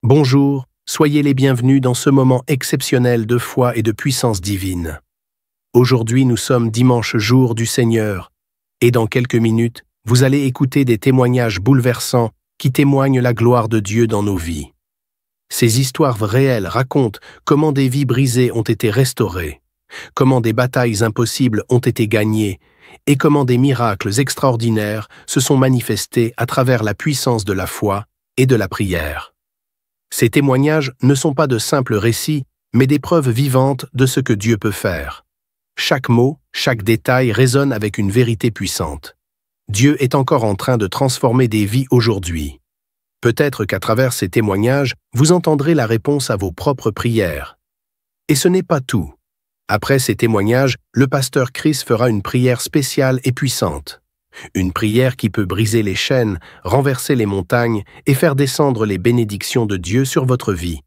Bonjour, soyez les bienvenus dans ce moment exceptionnel de foi et de puissance divine. Aujourd'hui, nous sommes dimanche jour du Seigneur, et dans quelques minutes, vous allez écouter des témoignages bouleversants qui témoignent la gloire de Dieu dans nos vies. Ces histoires réelles racontent comment des vies brisées ont été restaurées, comment des batailles impossibles ont été gagnées, et comment des miracles extraordinaires se sont manifestés à travers la puissance de la foi et de la prière. Ces témoignages ne sont pas de simples récits, mais des preuves vivantes de ce que Dieu peut faire. Chaque mot, chaque détail résonne avec une vérité puissante. Dieu est encore en train de transformer des vies aujourd'hui. Peut-être qu'à travers ces témoignages, vous entendrez la réponse à vos propres prières. Et ce n'est pas tout. Après ces témoignages, le pasteur Chris fera une prière spéciale et puissante. Une prière qui peut briser les chaînes, renverser les montagnes et faire descendre les bénédictions de Dieu sur votre vie.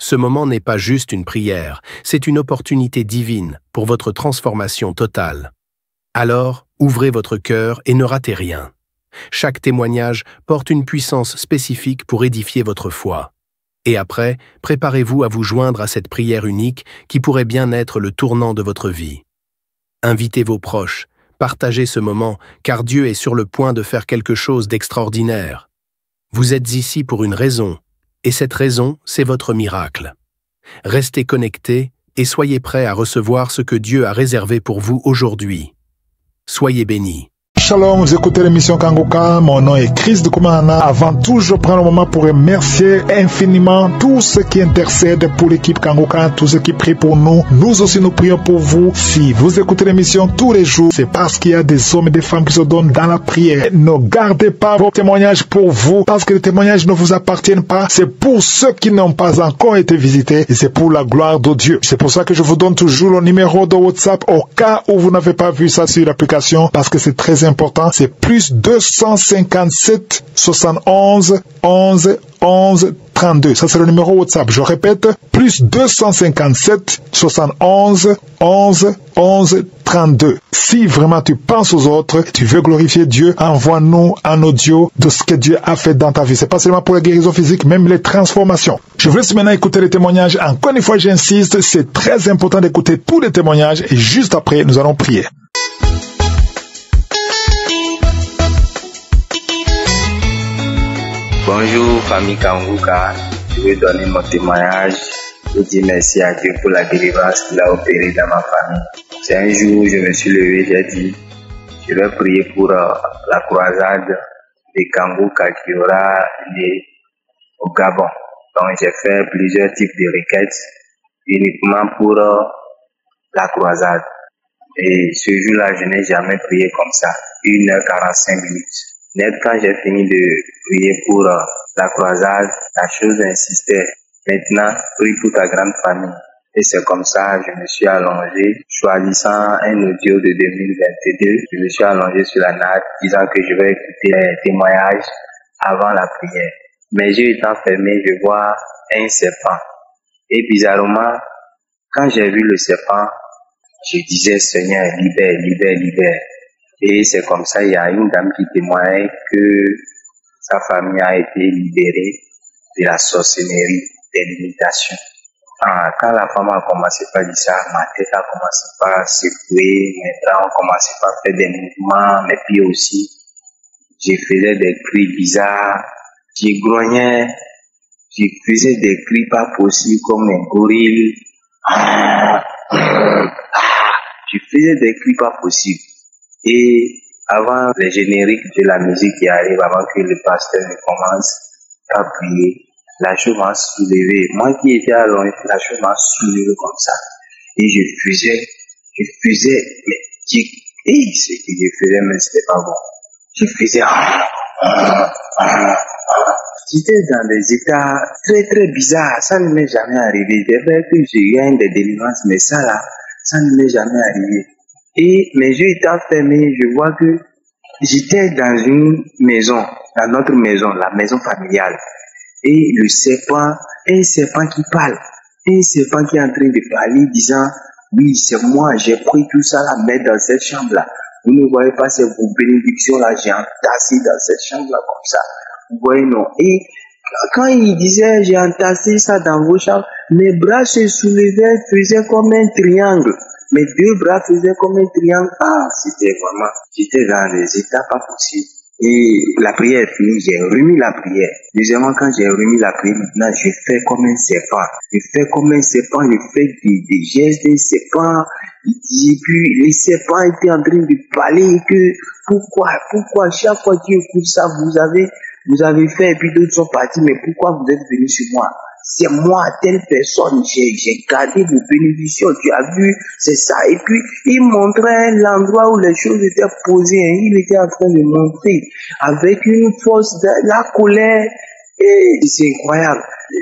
Ce moment n'est pas juste une prière, c'est une opportunité divine pour votre transformation totale. Alors, ouvrez votre cœur et ne ratez rien. Chaque témoignage porte une puissance spécifique pour édifier votre foi. Et après, préparez-vous à vous joindre à cette prière unique qui pourrait bien être le tournant de votre vie. Invitez vos proches, partagez ce moment, car Dieu est sur le point de faire quelque chose d'extraordinaire. Vous êtes ici pour une raison, et cette raison, c'est votre miracle. Restez connectés et soyez prêts à recevoir ce que Dieu a réservé pour vous aujourd'hui. Soyez bénis. Shalom, vous écoutez l'émission Kanguka, mon nom est Chris de Koumana. Avant tout, je prends le moment pour remercier infiniment tous ceux qui intercèdent pour l'équipe Kanguka, tous ceux qui prient pour nous. Nous aussi, nous prions pour vous. Si vous écoutez l'émission tous les jours, c'est parce qu'il y a des hommes et des femmes qui se donnent dans la prière. Ne gardez pas vos témoignages pour vous, parce que les témoignages ne vous appartiennent pas. C'est pour ceux qui n'ont pas encore été visités et c'est pour la gloire de Dieu. C'est pour ça que je vous donne toujours le numéro de WhatsApp au cas où vous n'avez pas vu ça sur l'application, parce que c'est très important. C'est plus 257 71 11 11 32. Ça, c'est le numéro WhatsApp. Je répète, plus 257 71 11 11 32. Si vraiment tu penses aux autres, tu veux glorifier Dieu, envoie-nous un audio de ce que Dieu a fait dans ta vie. C'est pas seulement pour la guérison physique, même les transformations. Je vous laisse maintenant écouter les témoignages. Encore une fois, j'insiste, c'est très important d'écouter tous les témoignages et juste après, nous allons prier. Bonjour famille Kanguka, je vais donner mon témoignage et dire merci à Dieu pour la délivrance qu'il a opérée dans ma famille. C'est un jour où je me suis levé, j'ai dit, je vais prier pour la croisade de Kanguka qui aura lieu au Gabon. Donc j'ai fait plusieurs types de requêtes uniquement pour la croisade. Et ce jour-là, je n'ai jamais prié comme ça, 1h45. Net, quand j'ai fini de prier pour la croisade, la chose insistait. Maintenant, prie pour ta grande famille. Et c'est comme ça, je me suis allongé, choisissant un audio de 2022. Je me suis allongé sur la natte, disant que je vais écouter les témoignages avant la prière. Mes yeux étant fermés, je vois un serpent. Et bizarrement, quand j'ai vu le serpent, je disais, Seigneur, libère, libère, libère. Et c'est comme ça, il y a une dame qui témoigne que sa famille a été libérée de la sorcellerie, des limitations. Quand la femme a commencé par dire ça, ma tête a commencé par secouer, mes bras ont commencé par faire des mouvements, mes pieds aussi. Je faisais des cris bizarres, je grognais, je faisais des cris pas possibles comme un gorille. Je faisais des cris pas possibles. Et avant le générique de la musique qui arrive, avant que le pasteur ne commence à prier, la chose m'a soulevé. Moi qui étais allongé, la chose m'a soulevé comme ça. Et je faisais, mais ce que je faisais, mais c'était pas bon. Je faisais, j'étais dans des états très très bizarres. Ça ne m'est jamais arrivé. C'est vrai que je gagne des délivrances, mais ça là, ça ne m'est jamais arrivé. Et mes yeux étant fermés, je vois que j'étais dans une maison, dans notre maison, la maison familiale. Et le serpent, un serpent qui parle, un serpent qui est en train de parler, disant, oui, c'est moi, j'ai pris tout ça là, mettre dans cette chambre-là. Vous ne voyez pas ces bénédictions là, j'ai entassé dans cette chambre-là comme ça. Vous voyez, non. Et Quand il disait, j'ai entassé ça dans vos chambres, mes bras se soulevaient, faisaient comme un triangle. Mes deux bras faisaient comme un triangle. Ah, c'était vraiment, j'étais dans des états pas possibles. Et la prière est finie, j'ai remis la prière. Deuxièmement, quand j'ai remis la prière, maintenant, je fais comme un serpent. Je fais comme un serpent, je fais des gestes d'un serpent. Et puis, les serpents étaient en train de parler que, pourquoi, chaque fois que tu écoutes ça, vous avez fait, et puis d'autres sont partis, mais pourquoi vous êtes venus sur moi? C'est moi, telle personne, j'ai gardé vos bénédictions, tu as vu, c'est ça. Et puis, il montrait l'endroit où les choses étaient posées, il était en train de montrer avec une force de la colère. Et c'est incroyable.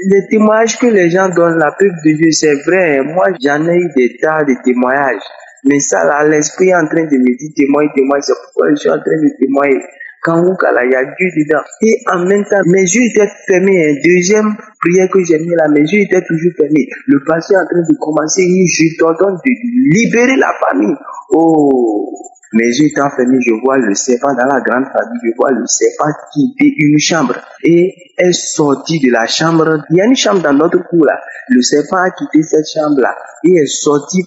Les témoignages que les gens donnent, la peuple de Dieu, c'est vrai. Moi, j'en ai eu des tas de témoignages. Mais ça, là, l'esprit est en train de me dire témoigne, c'est pourquoi je suis en train de témoigner. Kanguka, là, il y a Dieu dedans. Et en même temps, mes yeux étaient fermés. Deuxième prière que j'ai mis là, mes yeux étaient toujours fermés. Le pasteur est en train de commencer, je t'ordonne de libérer la famille. Oh, mes yeux étant fermés, je vois le serpent dans la grande famille, je vois le serpent quitter une chambre et est sorti de la chambre. Il y a une chambre dans notre cour là. Le serpent a quitté cette chambre là et est sorti.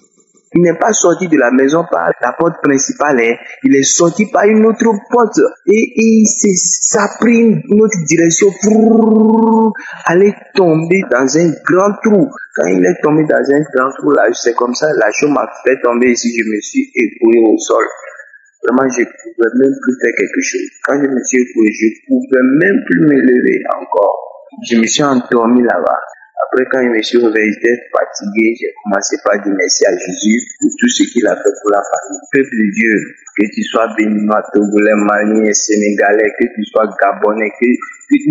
Il n'est pas sorti de la maison par la porte principale, il est sorti par une autre porte et ça a pris une autre direction pour aller tomber dans un grand trou. Quand il est tombé dans un grand trou, là, c'est comme ça, la chose m'a fait tomber ici, je me suis écroulé au sol. Vraiment, je ne pouvais même plus faire quelque chose. Quand je me suis écroulé, je ne pouvais même plus me lever encore. Je me suis endormi là-bas. Après, quand je me suis réveillé, j'étais fatigué, j'ai commencé par dire merci à Jésus pour tout ce qu'il a fait pour la famille. Peuple de Dieu, que tu sois béninois, togolais, malien, sénégalais, que tu sois gabonais, que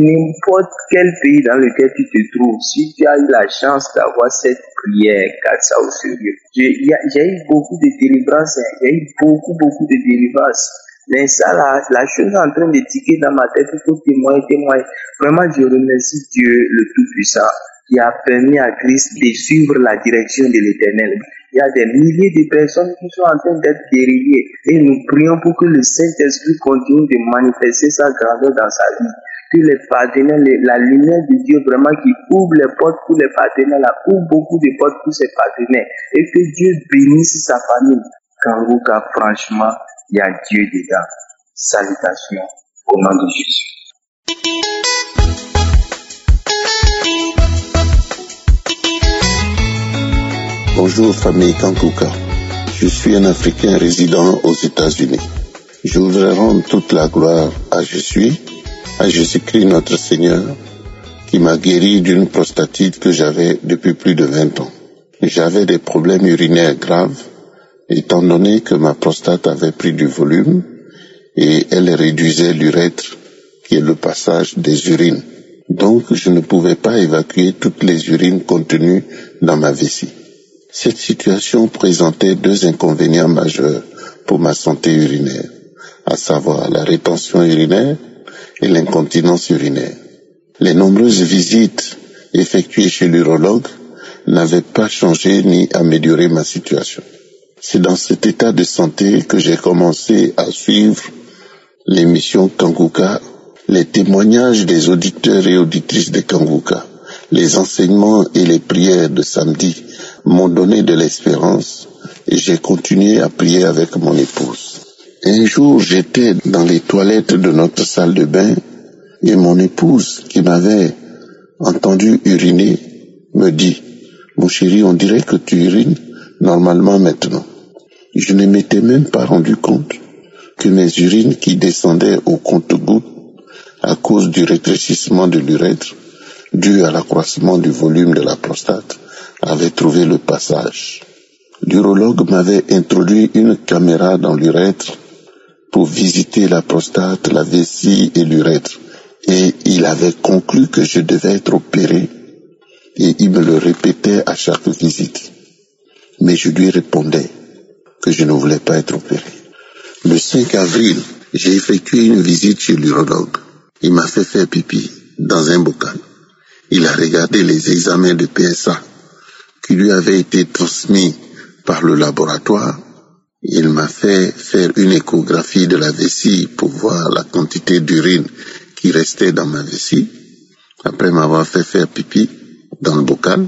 n'importe quel pays dans lequel tu te trouves, si tu as eu la chance d'avoir cette prière, garde ça au sérieux. J'ai eu beaucoup de délivrance, j'ai eu beaucoup de délivrance. Mais ça, la chose est en train de tiquer dans ma tête, il faut témoigner. Vraiment, je remercie Dieu, le Tout-Puissant, qui a permis à Christ de suivre la direction de l'Éternel. Il y a des milliers de personnes qui sont en train d'être guéries et nous prions pour que le Saint-Esprit continue de manifester sa grandeur dans sa vie. Que les partenaires, la lumière de Dieu vraiment qui ouvre les portes pour les partenaires, là, ouvre beaucoup de portes pour ses partenaires et que Dieu bénisse sa famille. Kanguka, franchement, il y a Dieu dedans. Salutations au nom de Jésus. Bonjour famille Kanguka, je suis un Africain résident aux États-Unis. Je voudrais rendre toute la gloire à Jésus-Christ notre Seigneur, qui m'a guéri d'une prostatite que j'avais depuis plus de 20 ans. J'avais des problèmes urinaires graves, étant donné que ma prostate avait pris du volume et elle réduisait l'urètre, qui est le passage des urines. Donc je ne pouvais pas évacuer toutes les urines contenues dans ma vessie. Cette situation présentait deux inconvénients majeurs pour ma santé urinaire, à savoir la rétention urinaire et l'incontinence urinaire. Les nombreuses visites effectuées chez l'urologue n'avaient pas changé ni amélioré ma situation. C'est dans cet état de santé que j'ai commencé à suivre l'émission Kanguka, les témoignages des auditeurs et auditrices de Kanguka, les enseignements et les prières de samedi m'ont donné de l'espérance et j'ai continué à prier avec mon épouse. Un jour, j'étais dans les toilettes de notre salle de bain et mon épouse, qui m'avait entendu uriner, me dit « Mon chéri, on dirait que tu urines normalement maintenant. » Je ne m'étais même pas rendu compte que mes urines qui descendaient au compte-gouttes à cause du rétrécissement de l'urètre, dû à l'accroissement du volume de la prostate, avaient trouvé le passage. L'urologue m'avait introduit une caméra dans l'urètre pour visiter la prostate, la vessie et l'urètre, et il avait conclu que je devais être opéré, et il me le répétait à chaque visite. Mais je lui répondais que je ne voulais pas être opéré. Le 5 avril, j'ai effectué une visite chez l'urologue. Il m'a fait faire pipi dans un bocal. Il a regardé les examens de PSA qui lui avaient été transmis par le laboratoire. Il m'a fait faire une échographie de la vessie pour voir la quantité d'urine qui restait dans ma vessie. Après m'avoir fait faire pipi dans le bocal,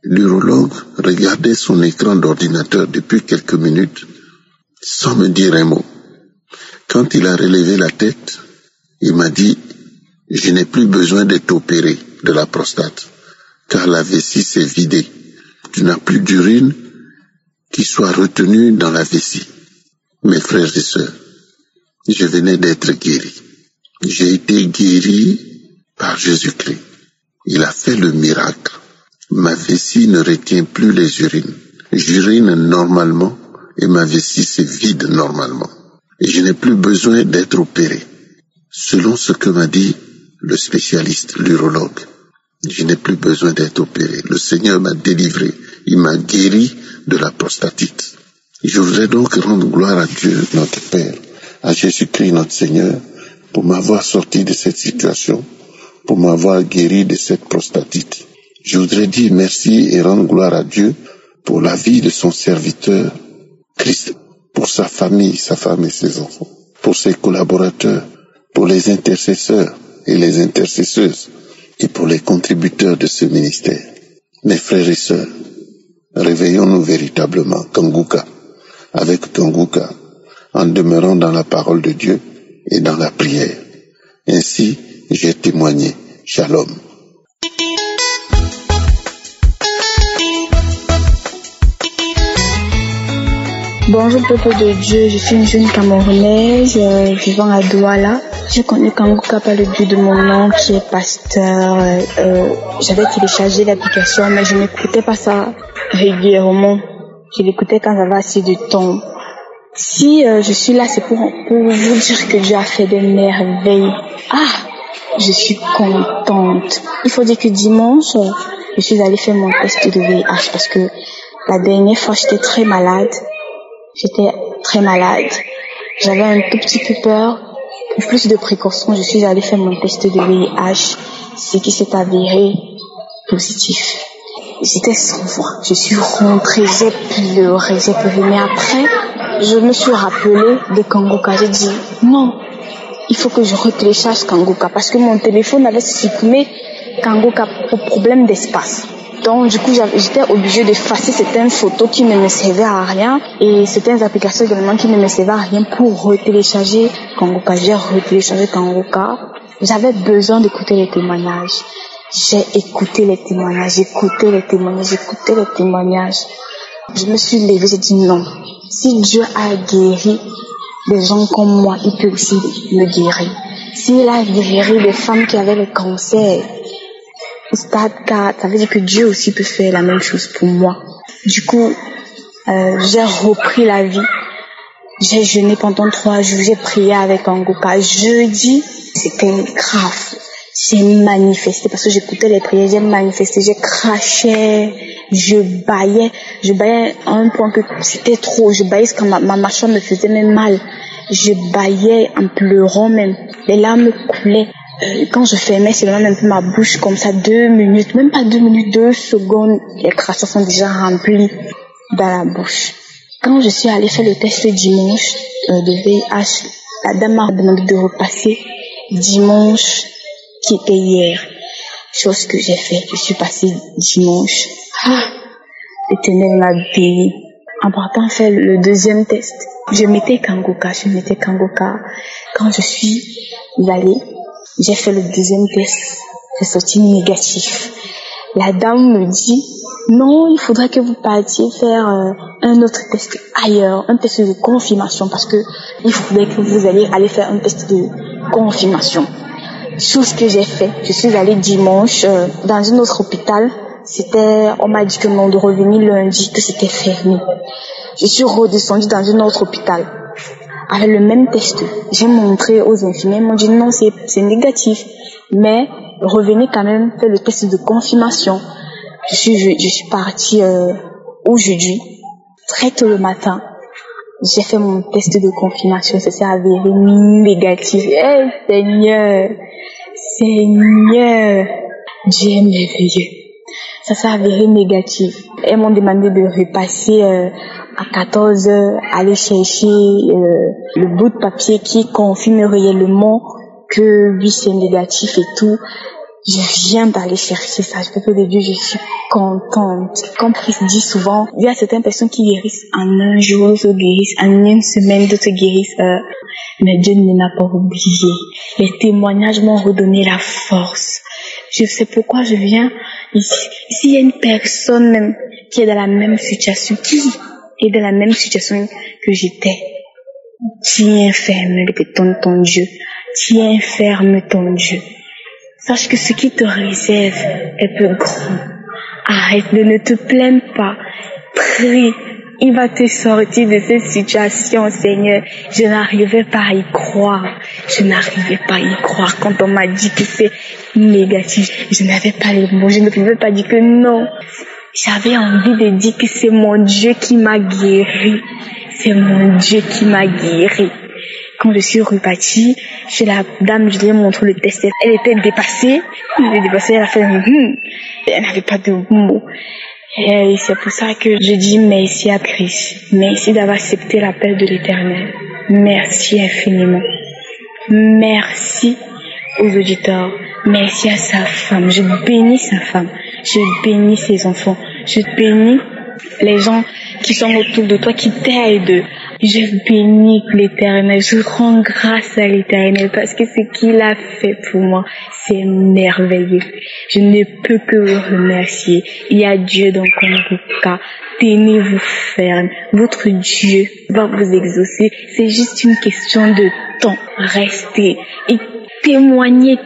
l'urologue regardait son écran d'ordinateur depuis quelques minutes sans me dire un mot. Quand il a relevé la tête, il m'a dit « Je n'ai plus besoin d'être opéré de la prostate, car la vessie s'est vidée. Tu n'as plus d'urine qui soit retenue dans la vessie. » Mes frères et sœurs, je venais d'être guéri. J'ai été guéri par Jésus-Christ. Il a fait le miracle. Ma vessie ne retient plus les urines. J'urine normalement et ma vessie se vide normalement. Et je n'ai plus besoin d'être opéré. Selon ce que m'a dit le spécialiste, l'urologue, je n'ai plus besoin d'être opéré. Le Seigneur m'a délivré. Il m'a guéri de la prostatite. Je voudrais donc rendre gloire à Dieu, notre Père, à Jésus-Christ, notre Seigneur, pour m'avoir sorti de cette situation, pour m'avoir guéri de cette prostatite. Je voudrais dire merci et rendre gloire à Dieu pour la vie de son serviteur, Christ, pour sa famille, sa femme et ses enfants, pour ses collaborateurs, pour les intercesseurs et les intercesseuses, et pour les contributeurs de ce ministère. Mes frères et sœurs, réveillons-nous véritablement, Kanguka, avec Kanguka, en demeurant dans la parole de Dieu et dans la prière. Ainsi, j'ai témoigné. Shalom. Bonjour peuple de Dieu, je suis une jeune Camerounaise vivant à Douala. J'ai connu Kanguka par le biais de mon oncle qui est pasteur. J'avais téléchargé l'application mais je n'écoutais pas ça régulièrement. Je l'écoutais quand j'avais assez de temps. Si je suis là, c'est pour vous dire que Dieu a fait des merveilles. Je suis contente. Il faut dire que dimanche, je suis allée faire mon test de VIH parce que la dernière fois, j'étais très malade. J'avais un tout petit peu peur. Pour plus de précautions, je suis allée faire mon test de VIH, ce qui s'est avéré positif. J'étais sans voix. Je suis rentrée, j'ai pleuré. Mais après, je me suis rappelée de Kanguka. J'ai dit, non, il faut que je retélécharge Kanguka parce que mon téléphone avait supprimé Kanguka pour problème d'espace. Donc, du coup, j'étais obligée d'effacer certaines photos qui ne me servaient à rien et certaines applications également qui ne me servaient à rien pour retélécharger Kanguka. J'ai retéléchargé Kanguka. J'avais besoin d'écouter les témoignages. J'ai écouté les témoignages, j'écoutais les témoignages. Je me suis levée, j'ai dit non. Si Dieu a guéri des gens comme moi, il peut aussi me guérir. S'il a guéri des femmes qui avaient le cancer, stade 4, ça veut dire que Dieu aussi peut faire la même chose pour moi. Du coup, j'ai repris la vie. J'ai jeûné pendant 3 jours, j'ai prié avec Kanguka. Jeudi, c'était grave. J'ai manifesté parce que j'écoutais les prières, j'ai manifesté, j'ai craché, je baillais à un point que c'était trop, je baillais quand ma mâchoire me faisait même mal. Je baillais en pleurant même, les larmes coulaient. Quand je fermais seulement un peu ma bouche comme ça, 2 minutes, même pas 2 minutes, 2 secondes, les crachats sont déjà remplis dans la bouche. Quand je suis allée faire le test dimanche de VIH, la dame m'a demandé de repasser dimanche, qui était hier. Chose que j'ai fait, je suis passée dimanche. L'Éternel m'a béni. En partant faire le deuxième test, je mettais Kanguka. Quand je suis allée, j'ai fait le deuxième test, j'ai sorti négatif. La dame me dit, non, il faudrait que vous partiez faire un autre test ailleurs, un test de confirmation, parce que il faudrait que vous alliez aller faire un test de confirmation. Chose que j'ai fait, je suis allée dimanche dans un autre hôpital. On m'a dit que non, de revenir lundi, que c'était fermé. Je suis redescendue dans un autre hôpital avec le même test. J'ai montré aux infirmiers, ils m'ont dit non, c'est négatif, mais revenez quand même faire le test de confirmation. Je suis partie aujourd'hui, très tôt le matin. J'ai fait mon test de confirmation, ça s'est avéré négatif. Seigneur, Dieu est merveilleux. Ça s'est avéré négatif. Elles m'ont demandé de repasser à 14h, aller chercher le bout de papier qui confirme réellement que oui, c'est négatif et tout. Je viens d'aller chercher ça. Peuple de Dieu, je suis contente. Comme Christ dit souvent, il y a certaines personnes qui guérissent en un jour, d'autres guérissent en une semaine, d'autres guérissent. Mais Dieu ne m'a pas oublié. Les témoignages m'ont redonné la force. Je sais pourquoi je viens ici. S'il y a une personne même qui est dans la même situation, qui est dans la même situation que j'étais, tiens ferme ton Dieu. Tiens ferme ton Dieu. Sache que ce qui te réserve est peu grand. Arrête de ne te plaindre pas. Prie. Il va te sortir de cette situation, Seigneur. Je n'arrivais pas à y croire. Je n'arrivais pas à y croire quand on m'a dit que c'est négatif. Je n'avais pas les mots. Je ne pouvais pas dire que non. J'avais envie de dire que c'est mon Dieu qui m'a guéri. C'est mon Dieu qui m'a guéri. Quand je suis repartie, chez la dame, je lui ai montré le test. Elle était dépassée. Elle a fait elle n'avait pas de mots. Et c'est pour ça que je dis merci à Christ. Merci d'avoir accepté l'appel de l'Éternel. Merci infiniment. Merci aux auditeurs. Merci à sa femme. Je bénis sa femme. Je bénis ses enfants. Je bénis les gens qui sont autour de toi, qui t'aident. Je bénis l'Éternel, je rends grâce à l'Éternel parce que ce qu'il a fait pour moi, c'est merveilleux. Je ne peux que vous remercier. Il y a Dieu dans Kanguka. Tenez-vous ferme. Votre Dieu va vous exaucer. C'est juste une question de temps. Restez et témoignez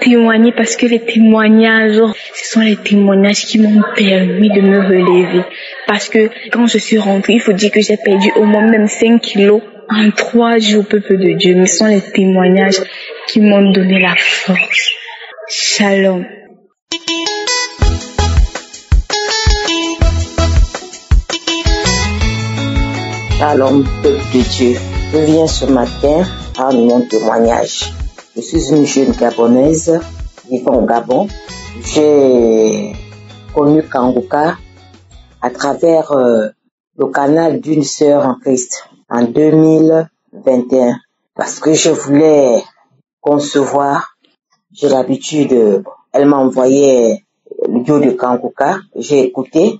parce que les témoignages, ce sont les témoignages qui m'ont permis de me relever. Parce que quand je suis rentrée, il faut dire que j'ai perdu au moins même 5 kilos en 3 jours, peuple de Dieu. Mais ce sont les témoignages qui m'ont donné la force. Shalom. Shalom, peuple de Dieu. Je viens ce matin à mon témoignage. Je suis une jeune Gabonaise vivant au Gabon. J'ai connu Kanguka à travers le canal d'une sœur en Christ en 2021 parce que je voulais concevoir. J'ai l'habitude, elle m'a envoyé l'audio de Kanguka, j'ai écouté,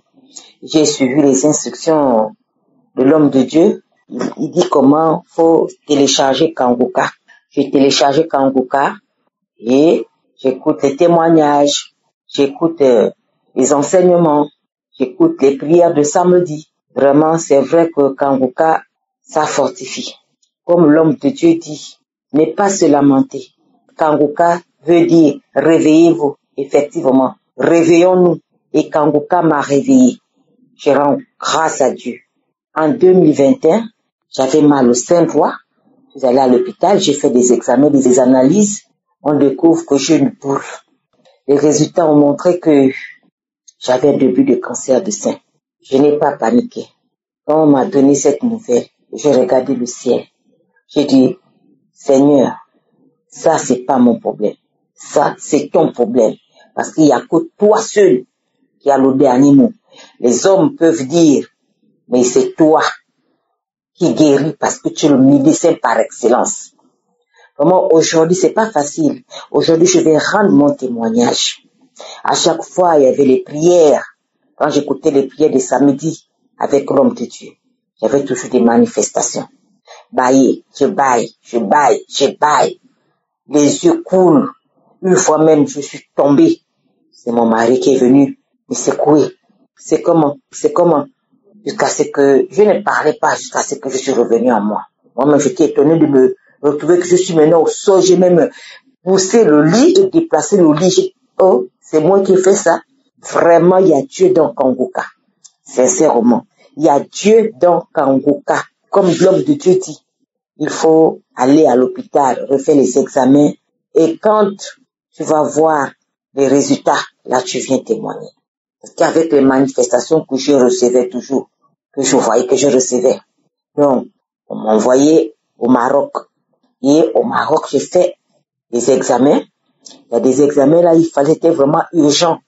j'ai suivi les instructions de l'homme de Dieu. Il dit comment faut télécharger Kanguka. J'ai téléchargé Kanguka et j'écoute les témoignages, j'écoute les enseignements, j'écoute les prières de samedi. Vraiment, c'est vrai que Kanguka, ça fortifie. Comme l'homme de Dieu dit, n'est pas se lamenter. Kanguka veut dire réveillez-vous. Effectivement, réveillons-nous. Et Kanguka m'a réveillé. Je rends grâce à Dieu. En 2021, j'avais mal au sein-droit. Je suis allée à l'hôpital, j'ai fait des examens, des analyses. On découvre que j'ai une boule. Les résultats ont montré que j'avais un début de cancer de sein. Je n'ai pas paniqué. Quand on m'a donné cette nouvelle, j'ai regardé le ciel. J'ai dit, Seigneur, ça c'est pas mon problème. Ça c'est ton problème. Parce qu'il n'y a que toi seul qui as le dernier mot. Les hommes peuvent dire, mais c'est toi qui guérit parce que tu es le médecin par excellence. Vraiment, aujourd'hui, c'est pas facile. Aujourd'hui, je vais rendre mon témoignage. À chaque fois, il y avait les prières. Quand j'écoutais les prières de samedi avec l'homme de Dieu, il y avait toujours des manifestations. Bailler, je baille. Les yeux coulent. Une fois même, je suis tombée. C'est mon mari qui est venu me secouer. C'est comment? Jusqu'à ce que je ne parlais pas, jusqu'à ce que je suis revenue en moi. Moi-même, j'étais étonnée de me retrouver que je suis maintenant au sol. J'ai même poussé le lit, j'ai déplacé le lit. Oh, c'est moi qui ai fait ça. Vraiment, il y a Dieu dans Kanguka. Sincèrement, il y a Dieu dans Kanguka. Comme l'homme de Dieu dit, il faut aller à l'hôpital, refaire les examens. Et quand tu vas voir les résultats, là, tu viens témoigner. Parce qu'avec les manifestations que je recevais toujours, que je voyais, que je recevais. Donc, on m'a envoyé au Maroc. Et au Maroc, j'ai fait des examens. Il y a des examens là, c'était vraiment urgent.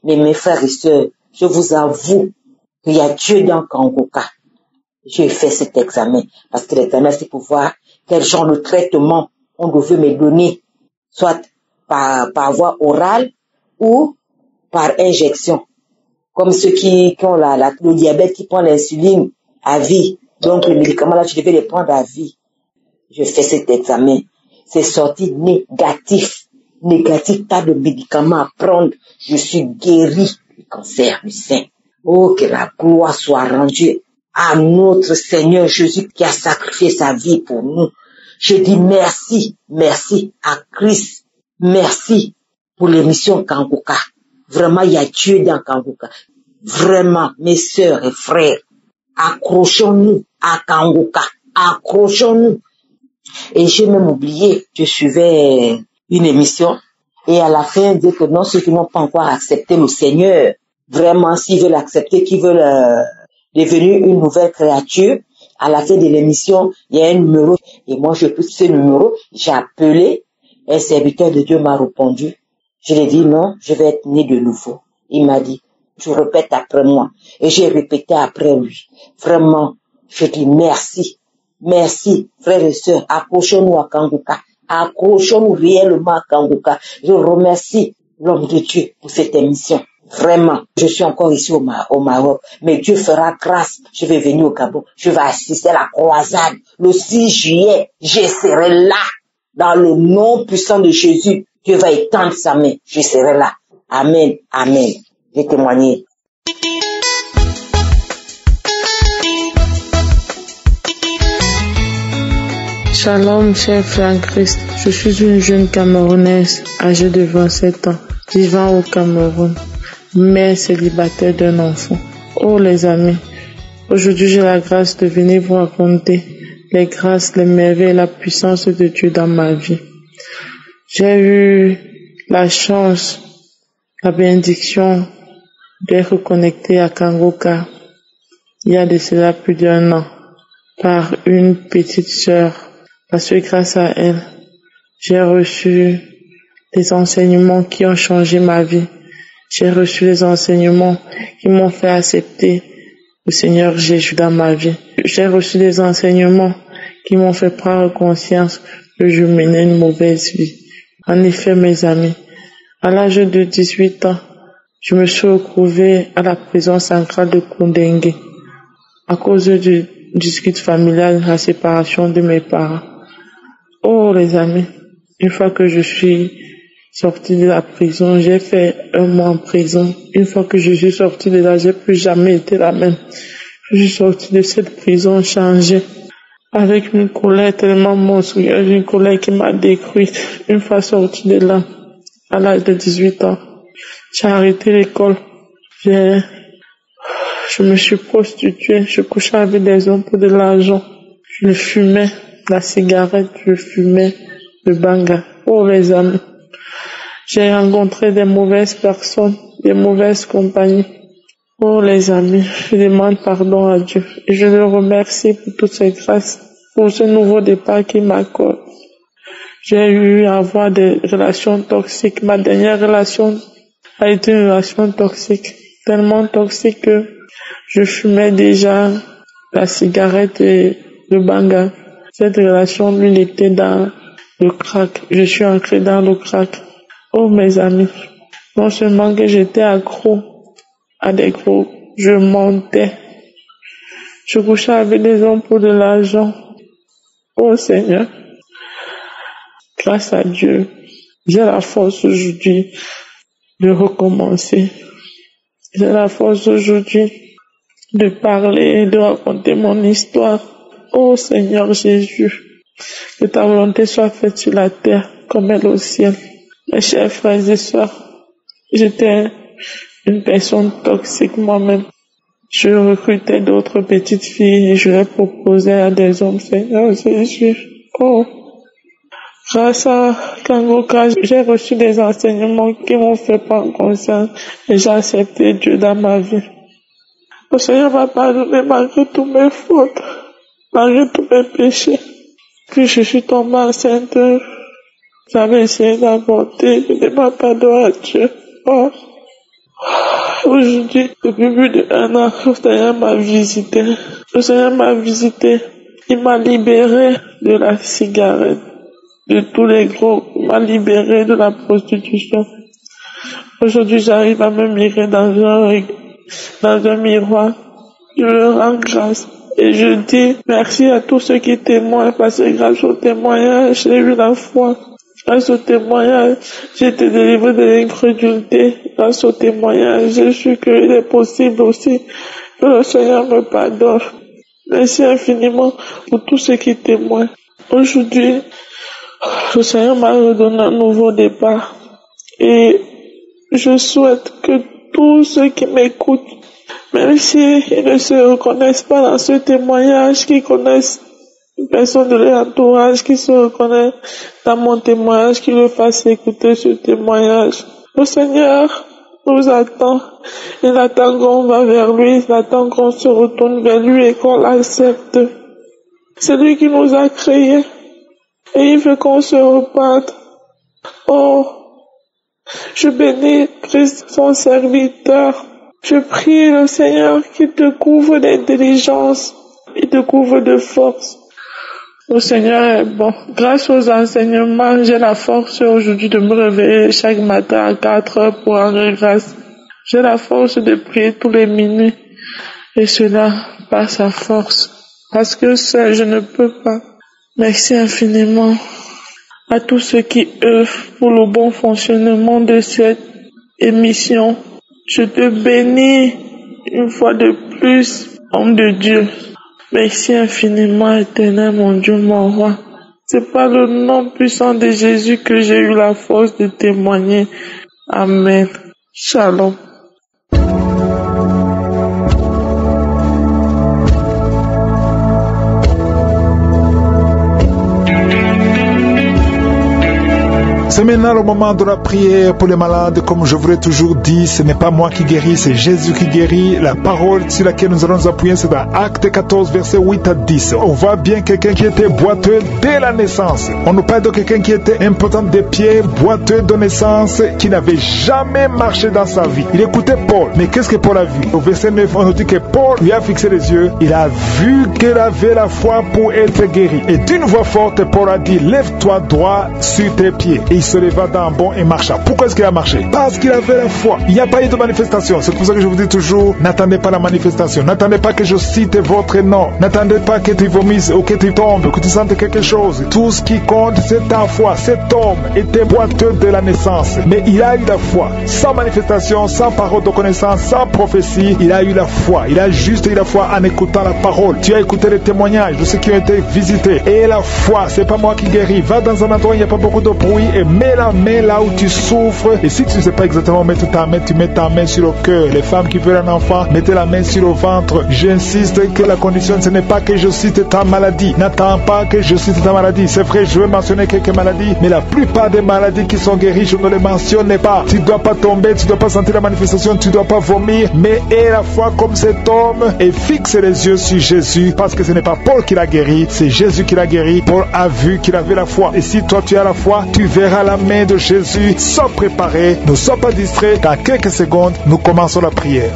Mais mes frères et sœurs, je vous avoue qu'il y a Dieu dans Kanguka. J'ai fait cet examen. Parce que l'examen, c'est pour voir quel genre de traitement on devait me donner. Soit par voie orale, ou par injection. Comme ceux qui ont le diabète, qui prennent l'insuline à vie. Donc, le médicament là, tu devais les prendre à vie. Je fais cet examen. C'est sorti négatif. Négatif, pas de médicament à prendre. Je suis guéri du cancer du sein. Oh, que la gloire soit rendue à notre Seigneur Jésus qui a sacrifié sa vie pour nous. Je dis merci, merci à Christ. Merci pour l'émission Kanguka. Vraiment, il y a Dieu dans Kanguka. Vraiment, mes sœurs et frères, accrochons-nous à Kanguka. Accrochons-nous. Et j'ai même oublié, je suivais une émission et à la fin, dit que non, ceux qui n'ont pas encore accepté le Seigneur, vraiment, s'ils veulent accepter, qui veulent devenir une nouvelle créature, à la fin de l'émission, il y a un numéro. Et moi, je pousse ce numéro, j'ai appelé, un serviteur de Dieu m'a répondu. Je lui ai dit non, je vais être né de nouveau. Il m'a dit, tu répètes après moi. Et j'ai répété après lui. Vraiment, je dis merci. Merci, frères et sœurs, accrochons-nous à Kanguka. Accrochons-nous réellement à Kanguka. Je remercie l'homme de Dieu pour cette émission. Vraiment, je suis encore ici au Maroc, mais Dieu fera grâce. Je vais venir au Gabon. Je vais assister à la croisade. Le 6 juillet, je serai là. Dans le nom puissant de Jésus, Dieu va étendre sa main. Je serai là. Amen, amen. J'ai témoigné. Shalom, cher frère Christ. Je suis une jeune Camerounaise âgée de 27 ans, vivant au Cameroun, mère célibataire d'un enfant. Oh les amis, aujourd'hui j'ai la grâce de venir vous raconter les grâces, les merveilles et la puissance de Dieu dans ma vie. J'ai eu la chance, la bénédiction d'être connectée à Kanguka il y a de cela plus d'1 an par une petite sœur. Parce que grâce à elle, j'ai reçu des enseignements qui ont changé ma vie. J'ai reçu des enseignements qui m'ont fait accepter le Seigneur Jésus dans ma vie. J'ai reçu des enseignements qui m'ont fait prendre conscience que je menais une mauvaise vie. En effet, mes amis, à l'âge de 18 ans, je me suis retrouvée à la prison centrale de Koundéngué à cause du dispute familial, la séparation de mes parents. Oh les amis, une fois que je suis sortie de la prison, j'ai fait 1 mois en prison. Une fois que je suis sortie de là, j'ai plus jamais été la même. Je suis sortie de cette prison changée, avec une colère tellement monstrueuse, une colère qui m'a détruite. Une fois sortie de là, à l'âge de 18 ans, j'ai arrêté l'école. Je me suis prostituée, je couchais avec des hommes pour de l'argent. Je fumais la cigarette, je fumais le banga. Oh les amis, j'ai rencontré des mauvaises personnes, des mauvaises compagnies. Oh les amis, je demande pardon à Dieu et je le remercie pour toutes ces grâces, pour ce nouveau départ qu'il m'accorde. J'ai eu à avoir des relations toxiques. Ma dernière relation a été une relation toxique, tellement toxique que je fumais déjà la cigarette et le banga. Cette relation, lui, était dans le crack. Je suis entrée dans le crack. Oh, mes amis, non seulement que j'étais accro à des gros, je montais. Je couchais avec des hommes pour de l'argent. Oh, Seigneur, grâce à Dieu, j'ai la force aujourd'hui de recommencer. J'ai la force aujourd'hui de parler et de raconter mon histoire. Oh Seigneur Jésus, que ta volonté soit faite sur la terre comme elle au ciel. Mes chers frères et sœurs, j'étais une personne toxique moi-même. Je recrutais d'autres petites filles et je les proposais à des hommes. Seigneur Jésus, oh, grâce à Kanguka, j'ai reçu des enseignements qui m'ont fait prendre conscience et j'ai accepté Dieu dans ma vie. Le Seigneur m'a pardonné malgré tous mes fautes, malgré tous mes péchés. Puis je suis tombée enceinte. J'avais essayé d'avorter, je demande pardon à Dieu. Oh. Aujourd'hui, depuis plus d'1 an, le Seigneur m'a visité. Le Seigneur m'a visité. Il m'a libéré de la cigarette, de tous les gros. Il m'a libéré de la prostitution. Aujourd'hui, j'arrive à me mirer dans un miroir. Je leur rends grâce. Et je dis merci à tous ceux qui témoignent, parce que grâce au témoignage, j'ai eu la foi. Grâce au témoignage, j'ai été délivré de l'incrédulité. Grâce au témoignage, j'ai su qu'il est possible aussi que le Seigneur me pardonne. Merci infiniment pour tous ceux qui témoignent. Aujourd'hui, le Seigneur m'a redonné un nouveau départ. Et je souhaite que tous ceux qui m'écoutent, même s'ils ne se reconnaissent pas dans ce témoignage, qui connaissent une personne de leur entourage, qui se reconnaissent dans mon témoignage, qui le fassent écouter ce témoignage. Le Seigneur nous attend. Il attend qu'on va vers lui, il attend qu'on se retourne vers lui et qu'on l'accepte. C'est lui qui nous a créés et il veut qu'on se reparte. Oh, je bénis Christ, son serviteur. Je prie le Seigneur qu'il te couvre d'intelligence, il te couvre de force. Le Seigneur est bon. Grâce aux enseignements, j'ai la force aujourd'hui de me réveiller chaque matin à 4 heures pour rendre grâce. J'ai la force de prier tous les minutes. Et cela par sa force. Parce que seul, je ne peux pas. Merci infiniment à tous ceux qui œuvrent pour le bon fonctionnement de cette émission. Je te bénis une fois de plus, homme de Dieu. Merci infiniment, éternel, mon Dieu, mon roi. C'est par le nom puissant de Jésus que j'ai eu la force de témoigner. Amen. Shalom. C'est maintenant le moment de la prière pour les malades. Comme je vous l'ai toujours dit, ce n'est pas moi qui guéris, c'est Jésus qui guérit. La parole sur laquelle nous allons nous appuyer, c'est dans Acte 14, versets 8 à 10. On voit bien quelqu'un qui était boiteux dès la naissance. On nous parle de quelqu'un qui était impotent des pieds, boiteux de naissance, qui n'avait jamais marché dans sa vie. Il écoutait Paul. Mais qu'est-ce que Paul a vu? Au verset 9, on nous dit que Paul lui a fixé les yeux. Il a vu qu'il avait la foi pour être guéri. Et d'une voix forte, Paul a dit, lève-toi droit sur tes pieds. Et il se leva d'un bond et marcha. Pourquoi est-ce qu'il a marché? Parce qu'il avait la foi. Il n'y a pas eu de manifestation. C'est pour ça que je vous dis toujours, n'attendez pas la manifestation. N'attendez pas que je cite votre nom. N'attendez pas que tu vomisses ou que tu tombes ou que tu sentes quelque chose. Tout ce qui compte, c'est ta foi. Cet homme était boiteux de la naissance. Mais il a eu la foi. Sans manifestation, sans parole de connaissance, sans prophétie, il a eu la foi. Il a juste eu la foi en écoutant la parole. Tu as écouté les témoignages de ceux qui ont été visités. Et la foi, c'est pas moi qui guéris. Va dans un endroit où il n'y a pas beaucoup de bruit et mets la main là où tu souffres. Et si tu ne sais pas exactement mettre ta main, tu mets ta main sur le cœur. Les femmes qui veulent un enfant, mettez la main sur le ventre. J'insiste que la condition, ce n'est pas que je cite ta maladie. N'attends pas que je cite ta maladie. C'est vrai, je vais mentionner quelques maladies, mais la plupart des maladies qui sont guéries, je ne les mentionne pas. Tu ne dois pas tomber, tu ne dois pas sentir la manifestation, tu ne dois pas vomir, mais aie la foi comme cet homme et fixe les yeux sur Jésus, parce que ce n'est pas Paul qui l'a guéri, c'est Jésus qui l'a guéri. Paul a vu qu'il avait la foi. Et si toi tu as la foi, tu verras la main de Jésus. Sois préparé, ne sois pas distrait. Dans quelques secondes, nous commençons la prière.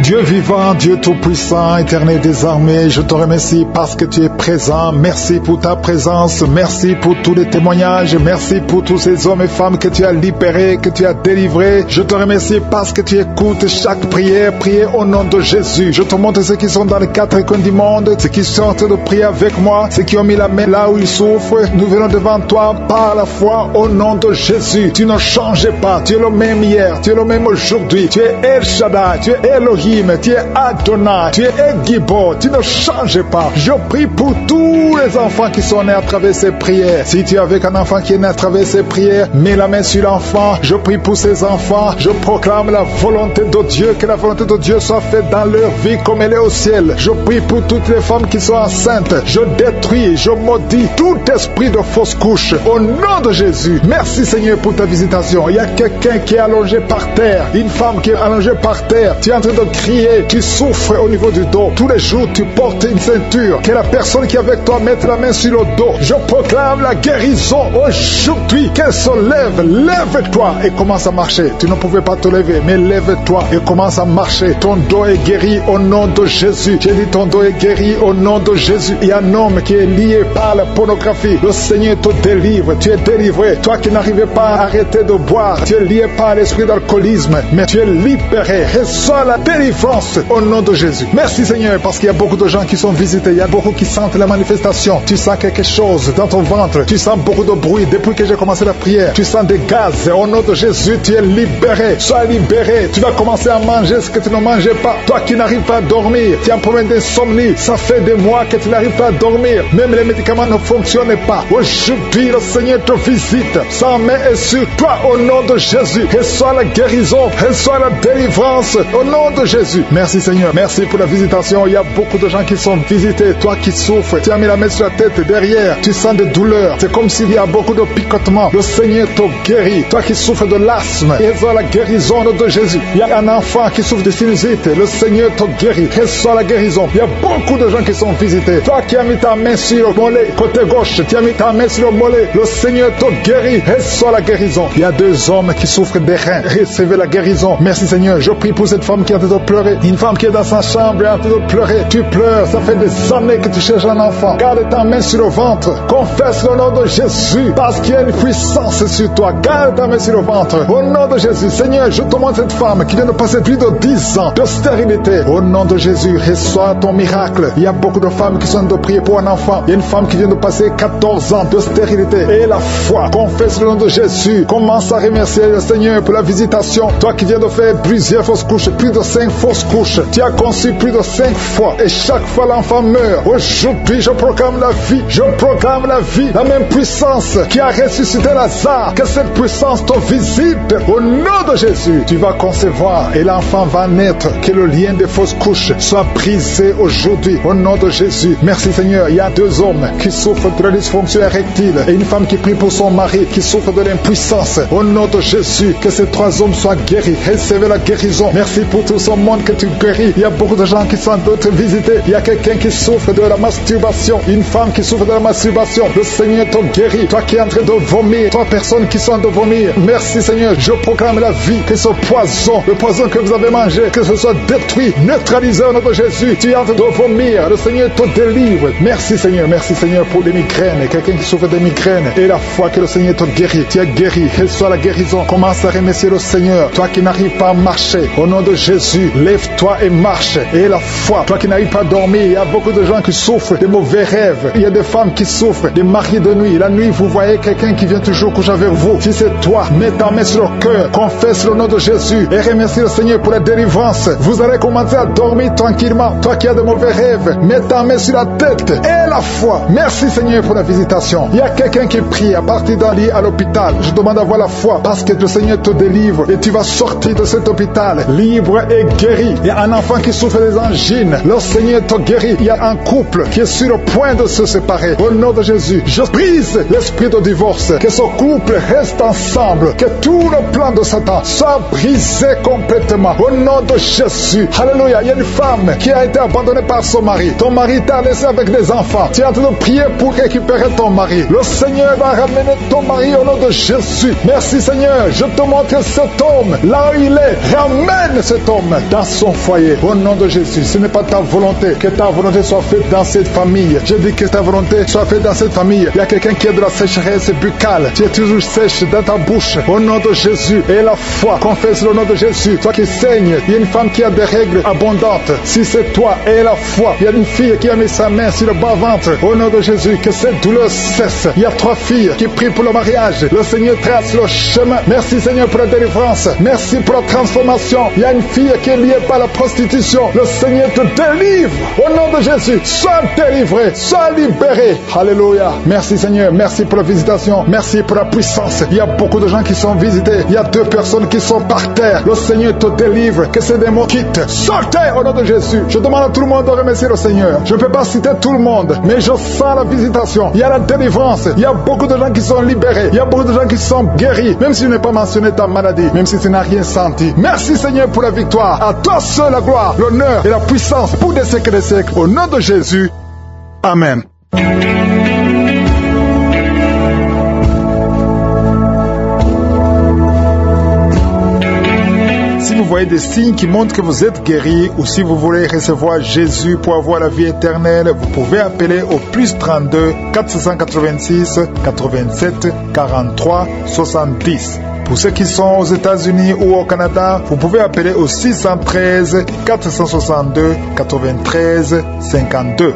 Dieu vivant, Dieu tout-puissant, éternel des armées, je te remercie parce que tu es présent. Merci pour ta présence, merci pour tous les témoignages, merci pour tous ces hommes et femmes que tu as libérés, que tu as délivrés. Je te remercie parce que tu écoutes chaque prière, prière au nom de Jésus. Je te montre ceux qui sont dans les 4 coins du monde, ceux qui sont en train de prier avec moi, ceux qui ont mis la main là où ils souffrent. Nous venons devant toi par la foi au nom de Jésus. Tu ne changes pas, tu es le même hier, tu es le même aujourd'hui. Tu es El Shaddai, tu es Elohim, tu es Adonai, tu es El Gibor, tu ne changes pas. Je prie pour tous les enfants qui sont nés à travers ces prières. Si tu es avec un enfant qui est né à travers ces prières, mets la main sur l'enfant. Je prie pour ces enfants. Je proclame la volonté de Dieu, que la volonté de Dieu soit faite dans leur vie comme elle est au ciel. Je prie pour toutes les femmes qui sont enceintes. Je détruis, je maudis tout esprit de fausse couche au nom de Jésus. Merci Seigneur pour ta visitation. Il y a quelqu'un qui est allongé par terre, une femme qui est allongée par terre. Tu es en train de crier prier, tu souffres au niveau du dos. Tous les jours, tu portes une ceinture. Que la personne qui est avec toi mette la main sur le dos. Je proclame la guérison aujourd'hui. Qu'elle se lève. Lève-toi et commence à marcher. Tu ne pouvais pas te lever, mais lève-toi et commence à marcher. Ton dos est guéri au nom de Jésus. J'ai dit ton dos est guéri au nom de Jésus. Il y a un homme qui est lié par la pornographie. Le Seigneur te délivre. Tu es délivré. Toi qui n'arrivais pas à arrêter de boire, tu es lié par l'esprit d'alcoolisme, mais tu es libéré. Reçois la délivrance au nom de Jésus. Merci Seigneur, parce qu'il y a beaucoup de gens qui sont visités. Il y a beaucoup qui sentent la manifestation. Tu sens quelque chose dans ton ventre. Tu sens beaucoup de bruit depuis que j'ai commencé la prière. Tu sens des gaz. Au nom de Jésus, tu es libéré. Sois libéré. Tu vas commencer à manger ce que tu ne mangeais pas. Toi qui n'arrives pas à dormir, tu as un problème d'insomnie. Ça fait des mois que tu n'arrives pas à dormir. Même les médicaments ne fonctionnent pas. Aujourd'hui, le Seigneur te visite. Sa main est sur toi au nom de Jésus. Reçois la guérison. Reçois la délivrance au nom de Jésus. Merci Seigneur. Merci pour la visitation. Il y a beaucoup de gens qui sont visités. Toi qui souffres, tu as mis la main sur la tête derrière. Tu sens des douleurs. C'est comme s'il y a beaucoup de picotements. Le Seigneur te guérit. Toi qui souffres de l'asthme, reçois la guérison de Jésus. Il y a un enfant qui souffre de sinusite. Le Seigneur te guérit. Reçois la guérison. Il y a beaucoup de gens qui sont visités. Toi qui as mis ta main sur le mollet, côté gauche, tu as mis ta main sur le mollet. Le Seigneur te guérit. Reçois la guérison. Il y a 2 hommes qui souffrent des reins. Recevez la guérison. Merci Seigneur. Je prie pour cette femme qui est en train de pleurer. Une femme qui est dans sa chambre et en train de pleurer. Tu pleures. Ça fait des années que tu cherches un enfant. Garde ta main sur le ventre. Confesse le nom de Jésus. Parce qu'il y a une puissance sur toi. Garde ta main sur le ventre. Au nom de Jésus. Seigneur, je te montre cette femme qui vient de passer plus de 10 ans de stérilité. Au nom de Jésus, reçois ton miracle. Il y a beaucoup de femmes qui sont de prier pour un enfant. Il y a une femme qui vient de passer 14 ans de stérilité. Et la foi. Confesse le nom de Jésus. Commence à remercier le Seigneur pour la visitation. Toi qui viens de faire plusieurs fausses couches, plus de 5 fausses couches. Tu as conçu plus de 5 fois. Et chaque fois l'enfant meurt. Aujourd'hui, je proclame la vie. Je proclame la vie. La même puissance qui a ressuscité Lazare. Que cette puissance te visite. Au nom de Jésus, tu vas concevoir et l'enfant va naître. Que le lien des fausses couches soit brisé aujourd'hui. Au nom de Jésus. Merci Seigneur. Il y a 2 hommes qui souffrent de la dysfonction érectile et une femme qui prie pour son mari qui souffre de l'impuissance. Au nom de Jésus, que ces 3 hommes soient guéris. Recevez la guérison. Merci pour tout ce monde que tu guéris. Il y a beaucoup de gens qui sont d'autres visités. Il y a quelqu'un qui souffre de la masturbation. Une femme qui souffre de la masturbation. Le Seigneur te guérit. Toi qui es en train de vomir. 3 personnes qui sont en train de vomir. Merci Seigneur. Je proclame la vie. Que ce poison, le poison que vous avez mangé, que ce soit détruit, neutralisé au nom de Jésus. Tu es en train de vomir. Le Seigneur te délivre. Merci Seigneur. Merci Seigneur pour les migraines. Quelqu'un qui souffre de migraines. Et la foi que le Seigneur te guérit. Tu es guéri. Reçois la guérison. Commence à remercier le Seigneur. Toi qui n'arrives pas à marcher. Au nom de Jésus, lève-toi et marche. Et la foi. Toi qui n'arrives pas à dormir. Il y a beaucoup de gens qui souffrent de mauvais rêves. Il y a des femmes qui souffrent des maris de nuit. La nuit, vous voyez quelqu'un qui vient toujours coucher avec vous. Si c'est toi, mets ta main sur le cœur. Confesse le nom de Jésus. Et remercie le Seigneur pour la délivrance. Vous allez commencer à dormir tranquillement. Toi qui as de mauvais rêves, mets ta main sur la tête. Et la foi. Merci Seigneur pour la visitation. Il y a quelqu'un qui prie à partir d'un lit à l'hôpital. Je demande à voir la foi parce que le Seigneur te délivre. Et tu vas sortir de cet hôpital libre et guéri. Il y a un enfant qui souffre des angines. Le Seigneur te guérit. Il y a un couple qui est sur le point de se séparer. Au nom de Jésus, je brise l'esprit de divorce. Que ce couple reste ensemble. Que tout le plan de Satan soit brisé complètement. Au nom de Jésus. Alléluia. Il y a une femme qui a été abandonnée par son mari. Ton mari t'a laissé avec des enfants. Tu es en train de prier pour récupérer ton mari. Le Seigneur va ramener ton mari au nom de Jésus. Merci Seigneur. Je te montre cet homme. Là où il est, ramène cet homme dans son foyer. Au nom de Jésus. Ce n'est pas ta volonté. Que ta volonté soit faite dans cette famille. Je dis que ta volonté soit faite dans cette famille. Il y a quelqu'un qui a de la sécheresse buccale. Tu es toujours sèche dans ta bouche. Au nom de Jésus. Et la foi. Confesse le nom de Jésus. Toi qui saignes. Il y a une femme qui a des règles abondantes. Si c'est toi, et la foi. Il y a une fille qui a mis sa main sur le bas-ventre. Au nom de Jésus. Que cette douleur cesse. Il y a 3 filles qui prient pour le mariage. Le Seigneur trace le chemin. Merci Seigneur pour la délivrance. Merci pour la transformation. Il y a une fille qui est liée par la prostitution. Le Seigneur te délivre. Au nom de Jésus. Sois délivré. Sois libéré. Alléluia. Merci Seigneur. Merci pour la visitation. Merci pour la puissance. Il y a beaucoup de gens qui sont visités. Il y a 2 personnes qui sont par terre. Le Seigneur te délivre. Que ces démons quittent. Sortez au nom de Jésus. Je demande à tout le monde de remercier le Seigneur. Je ne peux pas citer tout le monde, mais je sens la visitation. Il y a la délivrance. Il y a beaucoup de gens qui sont libérés. Il y a beaucoup de gens qui sont guéris. Même si je n'ai pas mentionné ta maladie, même si tu n'as rien senti. Merci Seigneur pour la victoire. À toi seul la gloire, l'honneur et la puissance pour des siècles et des siècles. Au nom de Jésus. Amen. Si vous voyez des signes qui montrent que vous êtes guéri ou si vous voulez recevoir Jésus pour avoir la vie éternelle, vous pouvez appeler au plus 32 486 87 43 70. Pour ceux qui sont aux États-Unis ou au Canada, vous pouvez appeler au 613 462 93 52.